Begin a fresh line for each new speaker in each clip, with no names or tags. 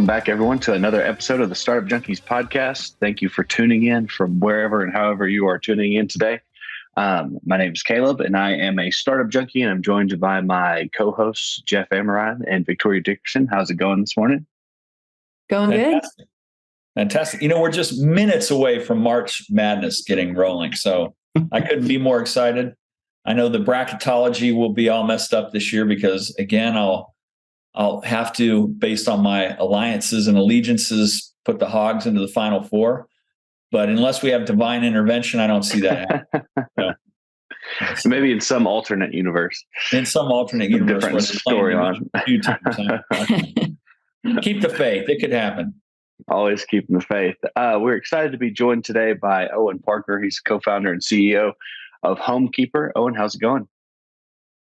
back, everyone, to another episode of the Startup Junkies podcast. Thank you for tuning in from wherever and however you are tuning in today. My name is Caleb, and I am a startup junkie, and I'm joined by my co-hosts, Jeff Amerine and Victoria Dickerson. How's it going this morning?
Going
Fantastic.
good.
Fantastic. We're just minutes away from March Madness getting rolling, so I couldn't be more excited. I know the bracketology will be all messed up this year because, again, I'll have to, based on my alliances and allegiances, put the Hogs into the Final Four. But unless we have divine intervention, I don't see that happening.
So maybe in some alternate universe.
In some alternate universe.
Different storyline.
Keep the faith. It could happen.
Always keeping the faith. We're excited to be joined today by Owen Parker. He's co-founder and CEO of HomeKeeper. Owen, how's it going?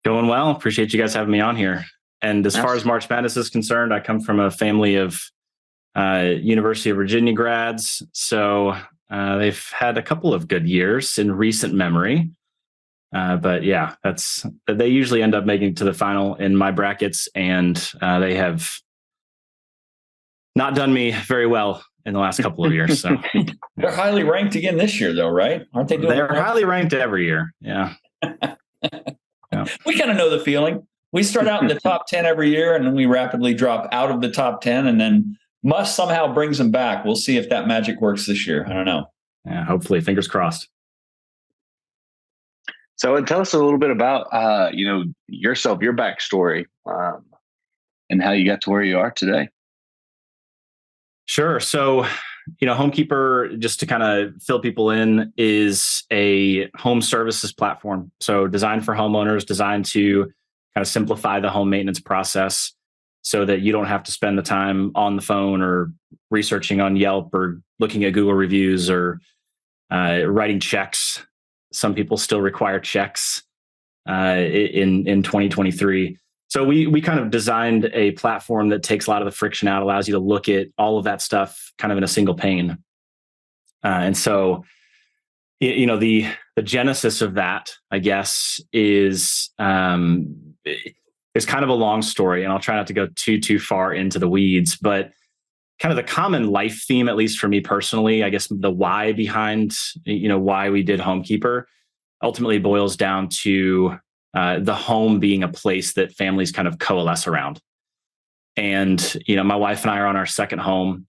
Going well. Appreciate you guys having me on here. And as far as March Madness is concerned, I come from a family of University of Virginia grads. So they've had a couple of good years in recent memory. But yeah, they usually end up making it to the final in my brackets. And they have not done me very well in the last couple of years. So
they're highly ranked again this year, though, right? Aren't they doing?
They're highly ranked every year. Yeah.
Yeah. We kind of know the feeling. We start out in the top 10 every year, and then we rapidly drop out of the top 10, and then Musk somehow brings them back. We'll see if that magic works this year. I don't know.
Yeah, hopefully, fingers crossed.
So tell us a little bit about, yourself, your backstory, and how you got to where you are today.
Sure. So, HomeKeeper, just to kind of fill people in, is a home services platform. So designed for homeowners, designed to kind of simplify the home maintenance process so that you don't have to spend the time on the phone or researching on Yelp or looking at Google reviews or writing checks. Some people still require checks in 2023. So we kind of designed a platform that takes a lot of the friction out, allows you to look at all of that stuff kind of in a single pane. And so, the genesis of that, I guess, is kind of a long story, and I'll try not to go too far into the weeds, but kind of the common life theme, at least for me personally, I guess the why behind, why we did HomeKeeper ultimately boils down to the home being a place that families kind of coalesce around. And, my wife and I are on our second home.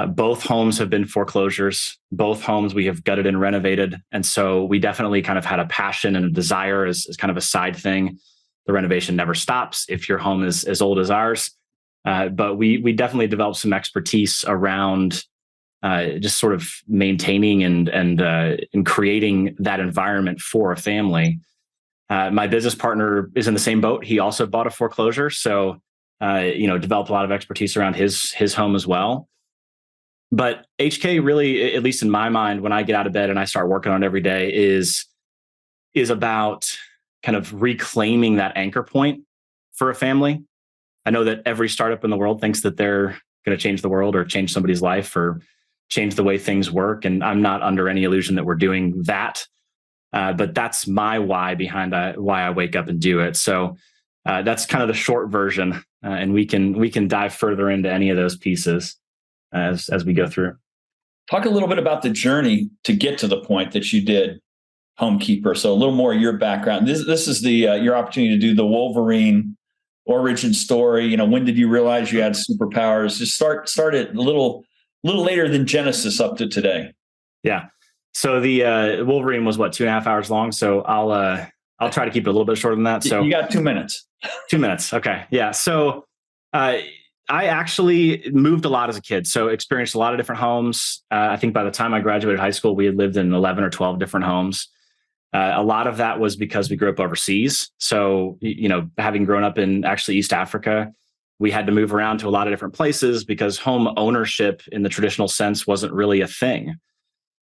Both homes have been foreclosures. Both homes we have gutted and renovated. And so we definitely kind of had a passion and a desire as kind of a side thing. The renovation never stops if your home is as old as ours. But we definitely developed some expertise around just sort of maintaining and creating that environment for a family. My business partner is in the same boat. He also bought a foreclosure. So, developed a lot of expertise around his home as well. But HK really, at least in my mind, when I get out of bed and I start working on it every day, is about kind of reclaiming that anchor point for a family. I know that every startup in the world thinks that they're going to change the world or change somebody's life or change the way things work. And I'm not under any illusion that we're doing that. But that's my why behind why I wake up and do it. So that's kind of the short version. And we can dive further into any of those pieces as we go through.
Talk a little bit about the journey to get to the point that you did HomeKeeper. So a little more of your background. This is your opportunity to do the Wolverine origin story. When did you realize you had superpowers? Just start it a little later than Genesis up to today.
Yeah. So the Wolverine was 2.5 hours long. So I'll try to keep it a little bit shorter than that. So
you got 2 minutes.
2 minutes. Okay. Yeah. So I actually moved a lot as a kid. So experienced a lot of different homes. I think by the time I graduated high school, we had lived in 11 or 12 different homes. A lot of that was because we grew up overseas. So, having grown up in actually East Africa, we had to move around to a lot of different places because home ownership in the traditional sense wasn't really a thing.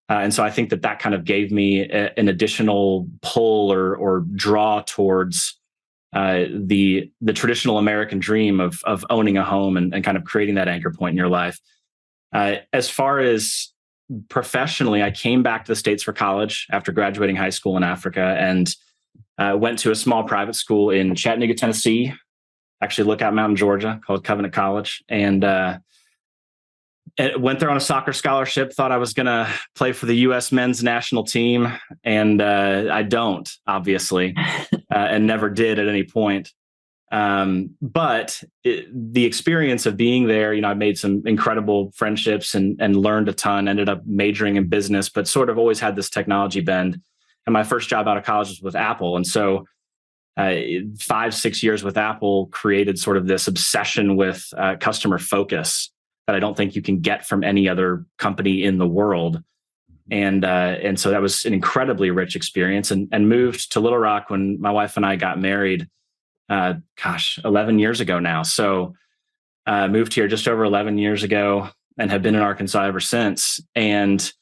And so I think that kind of gave me an additional pull or draw towards the traditional American dream of owning a home and kind of creating that anchor point in your life. As far as professionally, I came back to the States for college after graduating high school in Africa and went to a small private school in Chattanooga, Tennessee. actually Lookout Mountain, Georgia, called Covenant College. And went there on a soccer scholarship, thought I was going to play for the U.S. men's national team. And I don't, obviously, and never did at any point. But the experience of being there, I made some incredible friendships and learned a ton, ended up majoring in business, but sort of always had this technology bend. And my first job out of college was with Apple. And so 5-6 years with Apple created sort of this obsession with customer focus that I don't think you can get from any other company in the world. And so that was an incredibly rich experience, and moved to Little Rock when my wife and I got married, 11 years ago now. So moved here just over 11 years ago and have been in Arkansas ever since. And,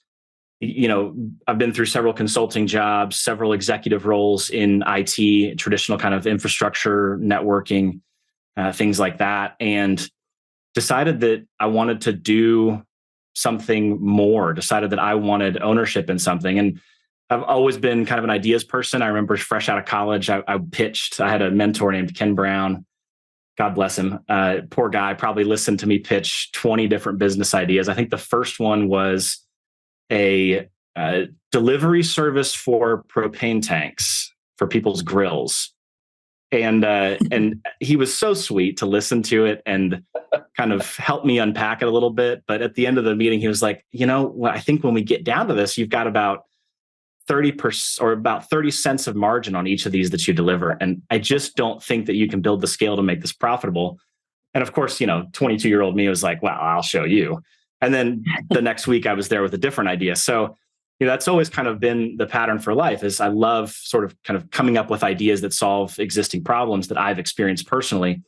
I've been through several consulting jobs, several executive roles in IT, traditional kind of infrastructure, networking, things like that. And decided that I wanted to do something more, decided that I wanted ownership in something. And I've always been kind of an ideas person. I remember fresh out of college, I pitched. I had a mentor named Ken Brown. God bless him. Poor guy, probably listened to me pitch 20 different business ideas. I think the first one was a delivery service for propane tanks for people's grills. And he was so sweet to listen to it and kind of help me unpack it a little bit. But at the end of the meeting, he was like, I think when we get down to this, you've got about 30% or about 30 cents of margin on each of these that you deliver. And I just don't think that you can build the scale to make this profitable. And of course, 22-year-old me was like, well, I'll show you. And then the next week I was there with a different idea. So, that's always kind of been the pattern for life, is I love sort of kind of coming up with ideas that solve existing problems that I've experienced personally.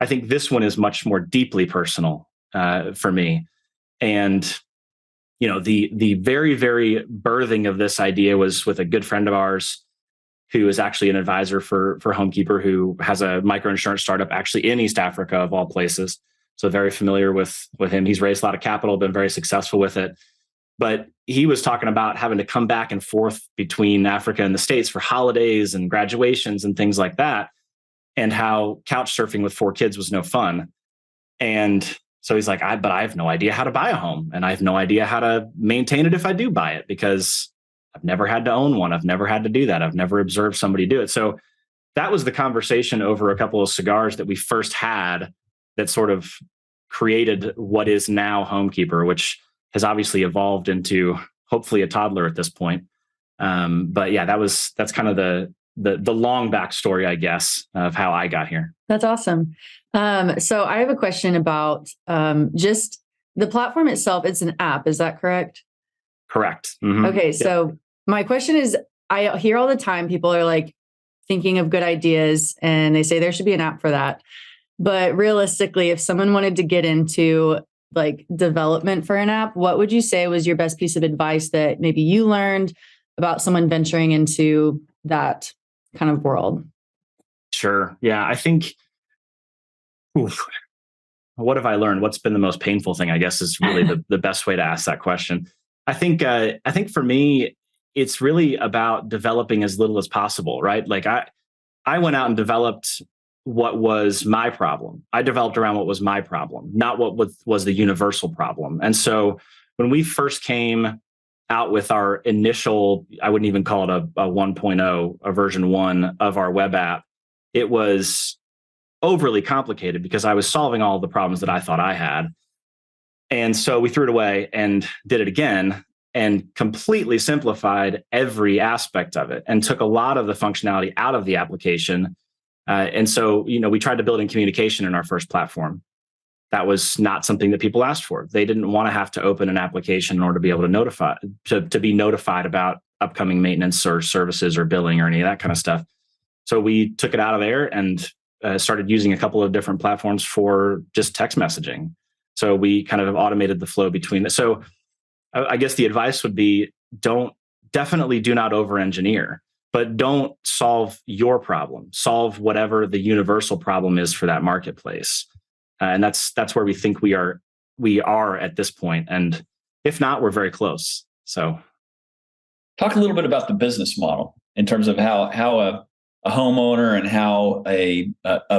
I think this one is much more deeply personal for me. And, the very, very birthing of this idea was with a good friend of ours who is actually an advisor for HomeKeeper, who has a microinsurance startup actually in East Africa, of all places. So very familiar with him. He's raised a lot of capital, been very successful with it. But he was talking about having to come back and forth between Africa and the States for holidays and graduations and things like that, and how couch surfing with 4 kids was no fun. And so he's like, but I have no idea how to buy a home, and I have no idea how to maintain it if I do buy it, because I've never had to own one. I've never had to do that. I've never observed somebody do it. So that was the conversation over a couple of cigars that we first had that sort of created what is now HomeKeeper, which has obviously evolved into hopefully a toddler at this point. But yeah, that's kind of the long backstory, I guess, of how I got here.
That's awesome. So I have a question about just the platform itself. It's an app. Is that correct?
Correct. Mm-hmm.
Okay. So my question is, I hear all the time people are like thinking of good ideas and they say there should be an app for that. But realistically, if someone wanted to get into like development for an app, what would you say was your best piece of advice that maybe you learned about someone venturing into that kind of world?
Sure. Yeah. I think, what have I learned? What's been the most painful thing, I guess, is really the best way to ask that question. I think for me, it's really about developing as little as possible, right? Like I went out and developed what was my problem. I developed around what was my problem, not what was the universal problem. And so when we first came out with our initial, I wouldn't even call it a 1.0, a version 1 of our web app, it was overly complicated because I was solving all the problems that I thought I had. And so we threw it away and did it again and completely simplified every aspect of it and took a lot of the functionality out of the application. And so, we tried to build in communication in our first platform. That was not something that people asked for. They didn't want to have to open an application in order to be able to be notified about upcoming maintenance or services or billing or any of that kind of stuff. So we took it out of there and started using a couple of different platforms for just text messaging. So we kind of automated the flow between it. So I guess the advice would be definitely do not over-engineer. But don't solve your problem. Solve whatever the universal problem is for that marketplace, and that's where we think we are at this point. And if not, we're very close. So,
talk a little bit about the business model in terms of how a homeowner and how a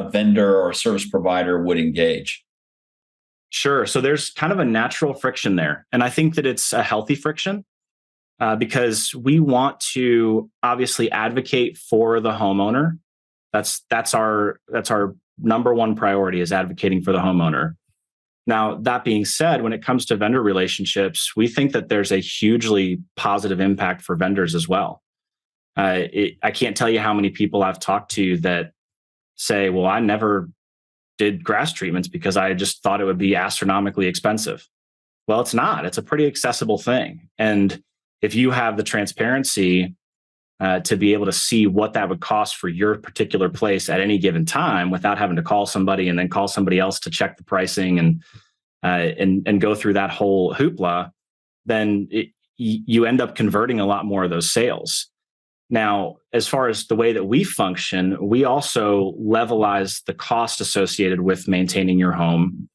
vendor or a service provider would engage?
Sure. So there's kind of a natural friction there. And I think that it's a healthy friction because we want to obviously advocate for the homeowner. That's our number one priority, is advocating for the homeowner. Now, that being said, when it comes to vendor relationships, we think that there's a hugely positive impact for vendors as well. I can't tell you how many people I've talked to that say, well, I never did grass treatments because I just thought it would be astronomically expensive. Well, it's not. It's a pretty accessible thing. And if you have the transparency to be able to see what that would cost for your particular place at any given time without having to call somebody and then call somebody else to check the pricing and go through that whole hoopla, then you end up converting a lot more of those sales. Now, as far as the way that we function, we also levelize the cost associated with maintaining your home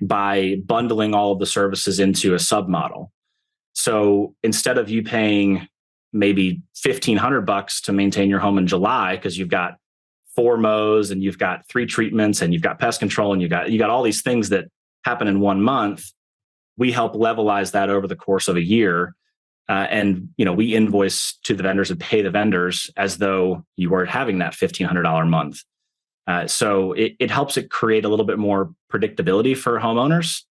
by bundling all of the services into a submodel. So instead of you paying maybe $1,500 to maintain your home in July, because you've got 4 mows and you've got 3 treatments and you've got pest control and you got all these things that happen in 1 month, we help levelize that over the course of a year. And we invoice to the vendors and pay the vendors as though you were having that $1,500 month. So it helps it create a little bit more predictability for homeowners.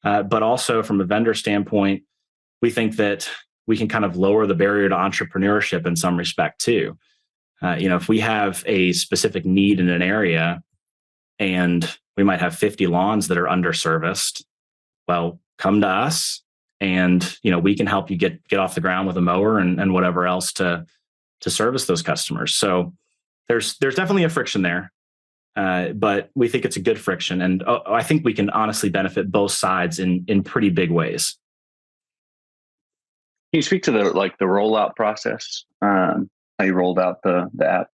But also from a vendor standpoint, we think that we can kind of lower the barrier to entrepreneurship in some respect too. If we have a specific need in an area and we might have 50 lawns that are underserviced, well, come to us and we can help you get off the ground with a mower and whatever else to service those customers. So there's definitely a friction there, but we think it's a good friction, and I think we can honestly benefit both sides in pretty big ways.
Can you speak to the rollout process? How you rolled out the app?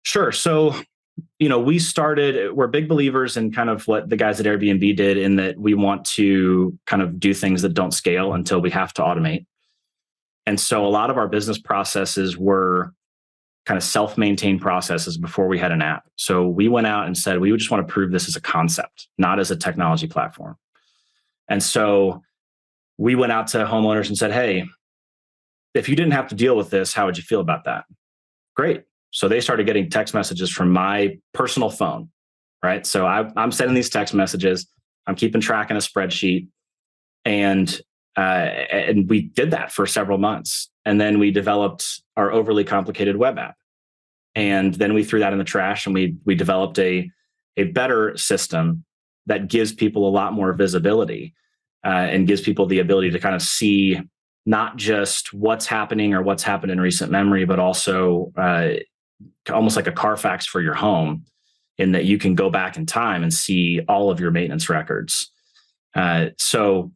Sure. So, we're big believers in kind of what the guys at Airbnb did, in that we want to kind of do things that don't scale until we have to automate. And so a lot of our business processes were kind of self-maintained processes before we had an app. So we went out and said, we just want to prove this as a concept, not as a technology platform. And so we went out to homeowners and said, hey, if you didn't have to deal with this, how would you feel about that? Great. So they started getting text messages from my personal phone, right? So I'm sending these text messages. I'm keeping track in a spreadsheet. And we did that for several months. And then we developed our overly complicated web app. And then we threw that in the trash, and we developed a better system that gives people a lot more visibility and gives people the ability to kind of see not just what's happening or what's happened in recent memory, but also almost like a Carfax for your home, in that you can go back in time and see all of your maintenance records. So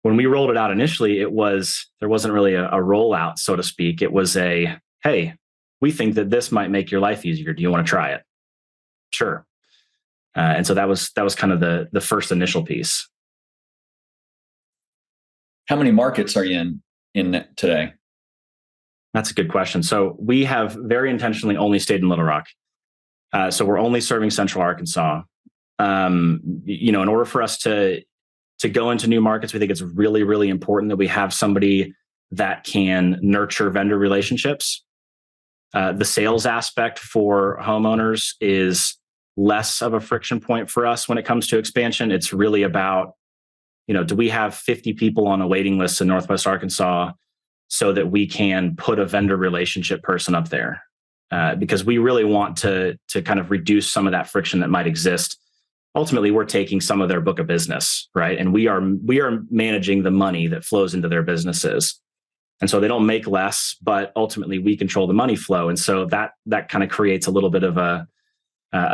when we rolled it out initially, there wasn't really a rollout, so to speak. It was hey, we think that this might make your life easier. Do you want to try it? Sure. And so that was kind of the first initial piece.
How many markets are you in today?
That's a good question. So we have very intentionally only stayed in Little Rock. So we're only serving Central Arkansas. In order for us to go into new markets, we think it's really, really important that we have somebody that can nurture vendor relationships. The sales aspect for homeowners is less of a friction point for us when it comes to expansion. It's really about, do we have 50 people on a waiting list in Northwest Arkansas so that we can put a vendor relationship person up there? Because we really want to kind of reduce some of that friction that might exist. Ultimately, we're taking some of their book of business, right? And we are managing the money that flows into their businesses. And so they don't make less, but ultimately we control the money flow. And so that kind of creates a little bit of a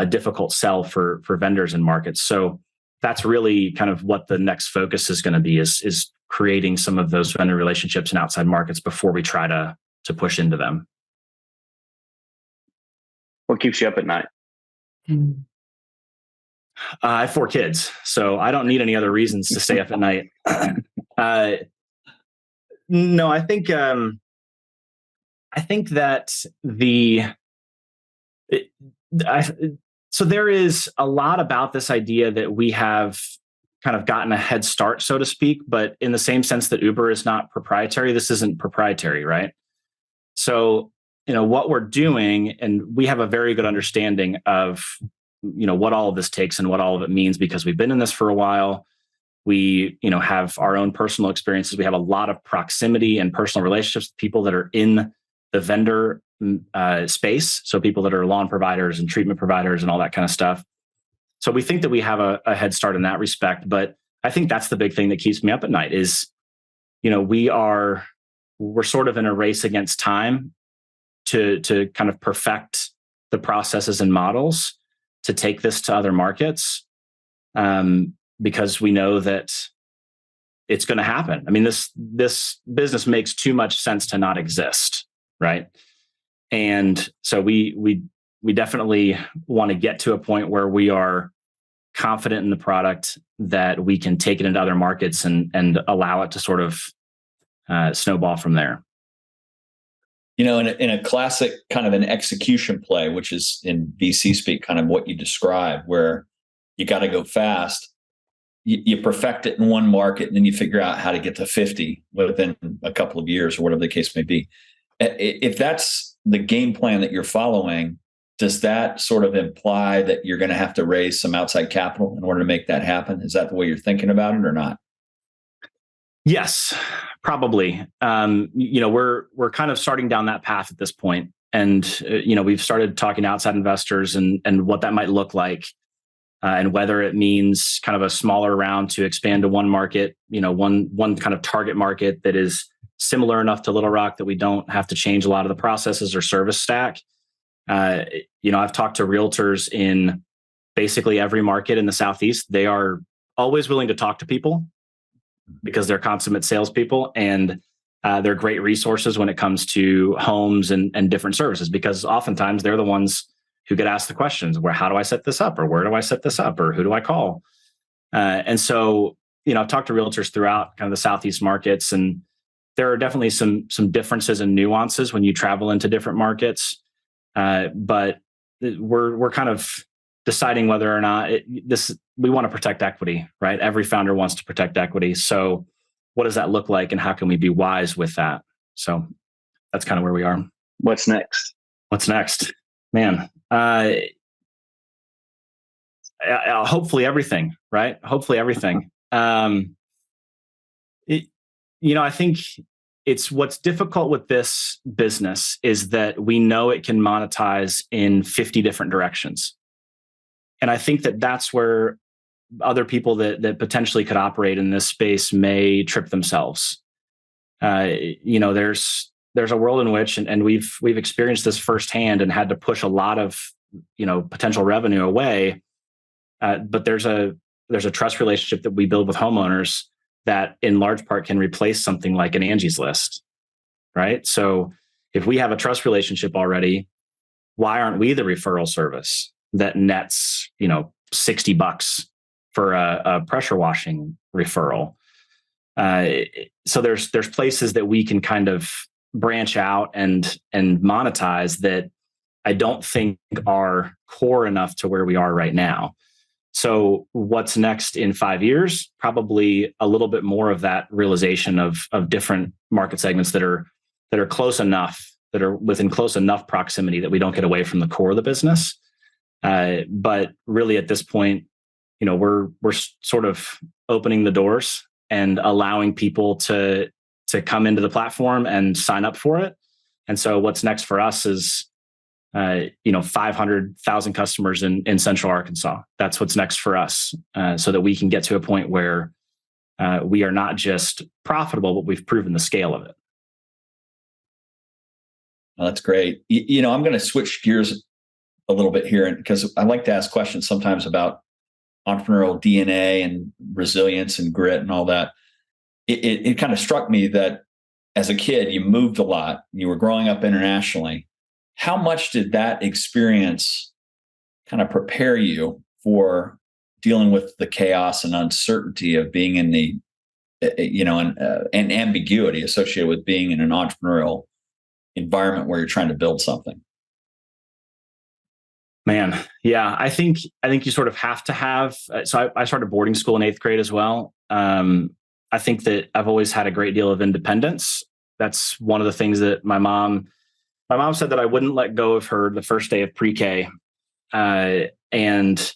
difficult sell for vendors and markets. So that's really kind of what the next focus is going to be, is creating some of those vendor relationships in outside markets before we try to push into them.
What keeps you up at night?
I have 4 kids, so I don't need any other reasons to stay up at night. No, I think I think that so there is a lot about this idea that we have kind of gotten a head start, so to speak, but in the same sense that Uber is not proprietary, this isn't proprietary, right? So, what we're doing, and we have a very good understanding of, what all of this takes and what all of it means because we've been in this for a while. We, have our own personal experiences. We have a lot of proximity and personal relationships with people that are in the vendor space. So people that are lawn providers and treatment providers and all that kind of stuff. So we think that we have a head start in that respect. But I think that's the big thing that keeps me up at night is, we're sort of in a race against time to kind of perfect the processes and models to take this to other markets. Because we know that it's going to happen. I mean, this business makes too much sense to not exist, right? And so we definitely want to get to a point where we are confident in the product that we can take it into other markets and allow it to sort of snowball from there.
In a classic kind of an execution play, which is in VC speak, kind of what you described, where you got to go fast. You perfect it in one market and then you figure out how to get to 50 within a couple of years or whatever the case may be. If that's the game plan that you're following, does that sort of imply that you're going to have to raise some outside capital in order to make that happen? Is that the way you're thinking about it or not?
Yes, probably. We're kind of starting down that path at this point. And, we've started talking to outside investors and what that might look like. And whether it means kind of a smaller round to expand to one market, one kind of target market that is similar enough to Little Rock that we don't have to change a lot of the processes or service stack. I've talked to realtors in basically every market in the Southeast. They are always willing to talk to people because they're consummate salespeople and they're great resources when it comes to homes and different services, because oftentimes they're the ones who get asked the questions where, how do I set this up? Or where do I set this up? Or who do I call? And so, I've talked to realtors throughout kind of the Southeast markets, and there are definitely some differences and nuances when you travel into different markets. But we're kind of deciding whether or not we want to protect equity, right? Every founder wants to protect equity. So what does that look like and how can we be wise with that? So that's kind of where we are.
What's next?
Man, hopefully everything, right? Hopefully everything. I think it's what's difficult with this business is that we know it can monetize in 50 different directions. And I think that that's where other people that potentially could operate in this space may trip themselves. There's a world in which, and we've experienced this firsthand and had to push a lot of, potential revenue away. But there's a trust relationship that we build with homeowners that in large part can replace something like an Angie's List, right? So if we have a trust relationship already, why aren't we the referral service that nets, $60 for a pressure washing referral? So there's places that we can kind of branch out and monetize that I don't think are core enough to where we are right now. So what's next in 5 years? Probably a little bit more of that realization of different market segments that are close enough, that are within close enough proximity that we don't get away from the core of the business. But really at this point, we're sort of opening the doors and allowing people to come into the platform and sign up for it. And so what's next for us is 500,000 customers in Central Arkansas. That's what's next for us, so that we can get to a point where we are not just profitable, but we've proven the scale of it.
Well, that's great. I'm going to switch gears a little bit here because I like to ask questions sometimes about entrepreneurial DNA and resilience and grit and all that. It kind of struck me that as a kid, you moved a lot. You were growing up internationally. How much did that experience kind of prepare you for dealing with the chaos and uncertainty of being in the, and ambiguity associated with being in an entrepreneurial environment where you're trying to build something?
Man, yeah, I think you sort of have to have. So I started boarding school in 8th grade as well. I think that I've always had a great deal of independence. That's one of the things that my mom said that I wouldn't let go of her the first day of pre-K, and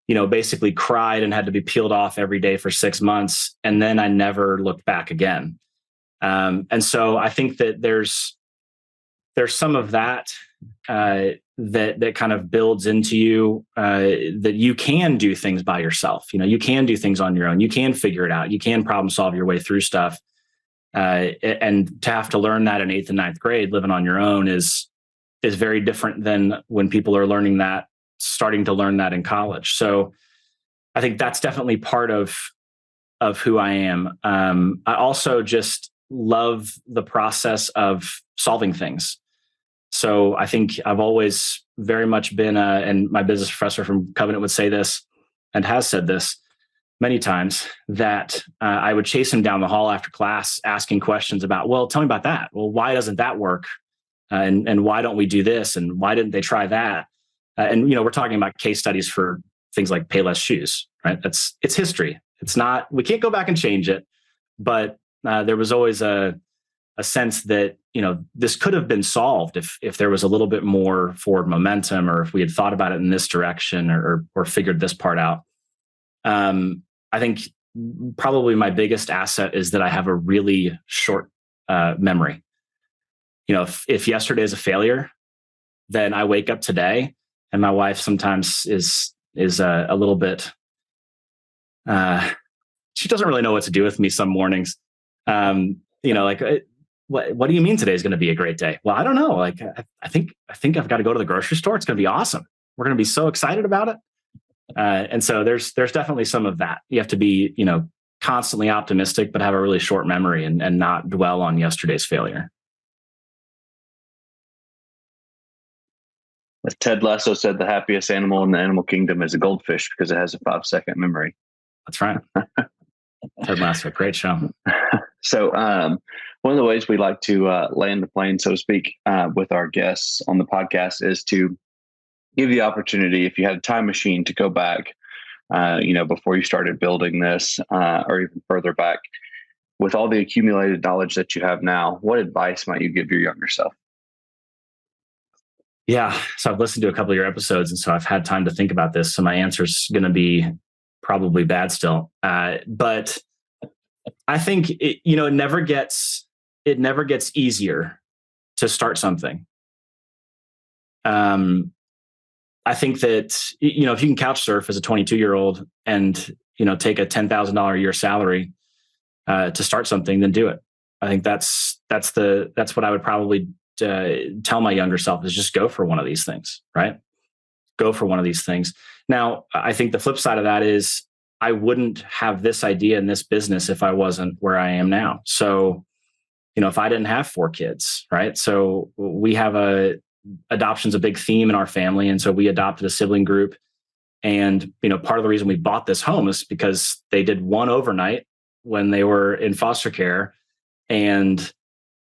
basically cried and had to be peeled off every day for 6 months, and then I never looked back again. And so I think that there's some of that that kind of builds into you, that you can do things by yourself. You can do things on your own. You can figure it out. You can problem solve your way through stuff. And to have to learn that in 8th and 9th grade, living on your own is very different than when people are starting to learn that in college. So I think that's definitely part of who I am. I also just love the process of solving things. So I think I've always very much been, and my business professor from Covenant would say this and has said this many times, that I would chase him down the hall after class asking questions about, well, tell me about that. Well, why doesn't that work? And why don't we do this? And why didn't they try that? And we're talking about case studies for things like Payless shoes, right? It's history. It's not, we can't go back and change it, but there was always a sense that, this could have been solved if there was a little bit more forward momentum, or if we had thought about it in this direction, or figured this part out. I think probably my biggest asset is that I have a really short memory. If yesterday is a failure, then I wake up today, and my wife sometimes is a little bit, she doesn't really know what to do with me some mornings. What do you mean today is going to be a great day? Well, I don't know. Like, I think I've got to go to the grocery store. It's going to be awesome. We're going to be so excited about it. And so there's definitely some of that. You have to be, constantly optimistic, but have a really short memory and not dwell on yesterday's failure.
As Ted Lasso said, the happiest animal in the animal kingdom is a goldfish because it has a 5-second memory.
That's right. Ted Lasso, great show.
So one of the ways we like to land the plane, so to speak, with our guests on the podcast is to give you the opportunity, if you had a time machine, to go back, before you started building this, or even further back, with all the accumulated knowledge that you have now. What advice might you give your younger self?
Yeah. So I've listened to a couple of your episodes, and so I've had time to think about this. So my answer is going to be probably bad still. But I think it never gets easier to start something. I think that, if you can couch surf as a 22-year-old and, take a $10,000 a year salary to start something, then do it. I think that's what I would probably tell my younger self, is just go for one of these things, right? Go for one of these things. Now, I think the flip side of that is I wouldn't have this idea in this business if I wasn't where I am now. So, if I didn't have 4 kids, right? So we have adoption's a big theme in our family. And so we adopted a sibling group. And, part of the reason we bought this home is because they did one overnight when they were in foster care. And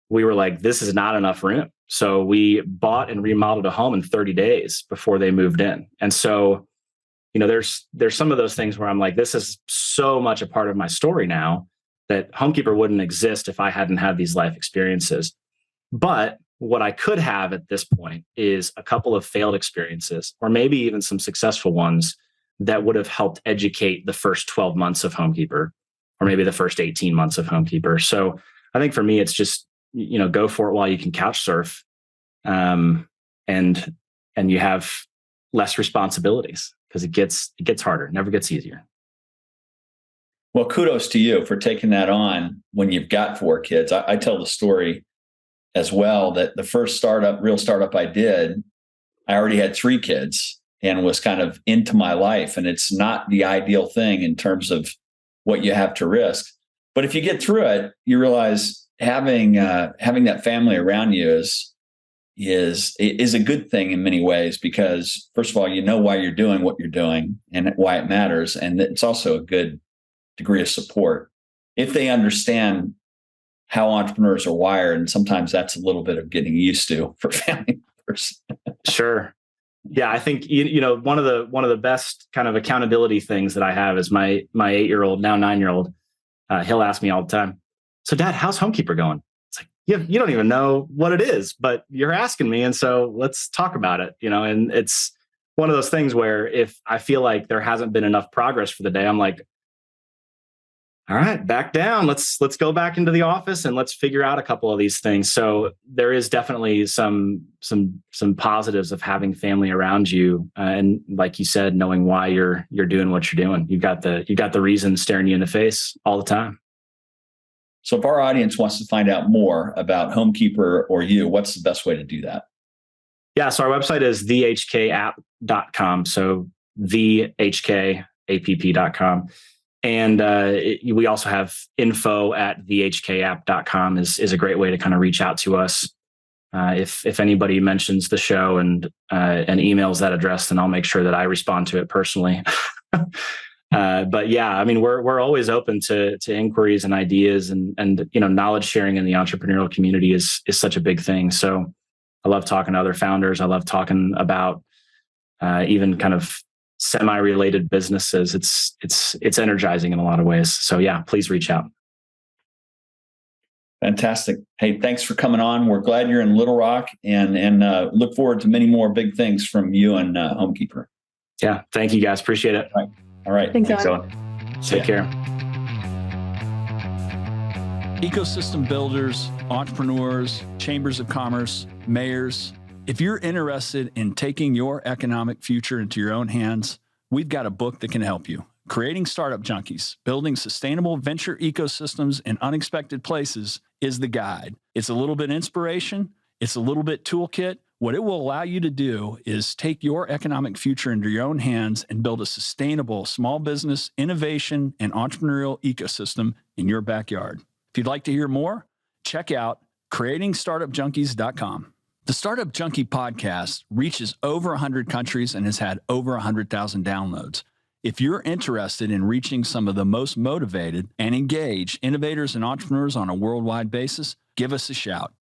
we were like, this is not enough room. So we bought and remodeled a home in 30 days before they moved in. And so, there's some of those things where I'm like, this is so much a part of my story now that HomeKeeper wouldn't exist if I hadn't had these life experiences. But what I could have at this point is a couple of failed experiences, or maybe even some successful ones that would have helped educate the first 12 months of HomeKeeper, or maybe the first 18 months of HomeKeeper. So I think for me, it's just, go for it while you can couch surf. And you have less responsibilities, because it gets harder. It never gets easier.
Well, kudos to you for taking that on when you've got 4 kids. I tell the story as well that the first real startup I did, I already had 3 kids and was kind of into my life. And it's not the ideal thing in terms of what you have to risk. But if you get through it, you realize having that family around you is a good thing in many ways, because first of all, why you're doing what you're doing and why it matters. And it's also a good degree of support if they understand how entrepreneurs are wired. And sometimes that's a little bit of getting used to for family members.
Sure. Yeah, I think one of the best kind of accountability things that I have is my 8-year-old, now 9-year-old. He'll ask me all the time, "So, Dad, how's HomeKeeper going?" It's like, you don't even know what it is, but you're asking me, and so let's talk about it. And it's one of those things where if I feel like there hasn't been enough progress for the day, I'm like, all right, back down. Let's go back into the office and let's figure out a couple of these things. So there is definitely some positives of having family around you, and like you said, knowing why you're doing what you're doing. You got the reason staring you in the face all the time.
So if our audience wants to find out more about HomeKeeper or you, what's the best way to do that?
Yeah, so our website is thehkapp.com. So thehkapp.com. And we also have info@thehkapp.com is a great way to kind of reach out to us. If anybody mentions the show and emails that address, then I'll make sure that I respond to it personally. But yeah, I mean, we're always open to inquiries and ideas, and knowledge sharing in the entrepreneurial community is such a big thing. So I love talking to other founders. I love talking about even kind of semi-related businesses. It's energizing in a lot of ways. So yeah, please reach out.
Fantastic. Hey, thanks for coming on. We're glad you're in Little Rock, and look forward to many more big things from you and HomeKeeper.
Yeah, thank you guys. Appreciate it.
All right.
Thanks, Owen.
Take care.
Ecosystem builders, entrepreneurs, chambers of commerce, mayors. If you're interested in taking your economic future into your own hands, we've got a book that can help you. Creating Startup Junkies, Building Sustainable Venture Ecosystems in Unexpected Places is the guide. It's a little bit inspiration. It's a little bit toolkit. What it will allow you to do is take your economic future into your own hands and build a sustainable small business, innovation, and entrepreneurial ecosystem in your backyard. If you'd like to hear more, check out creatingstartupjunkies.com. The Startup Junkie podcast reaches over 100 countries and has had over 100,000 downloads. If you're interested in reaching some of the most motivated and engaged innovators and entrepreneurs on a worldwide basis, give us a shout.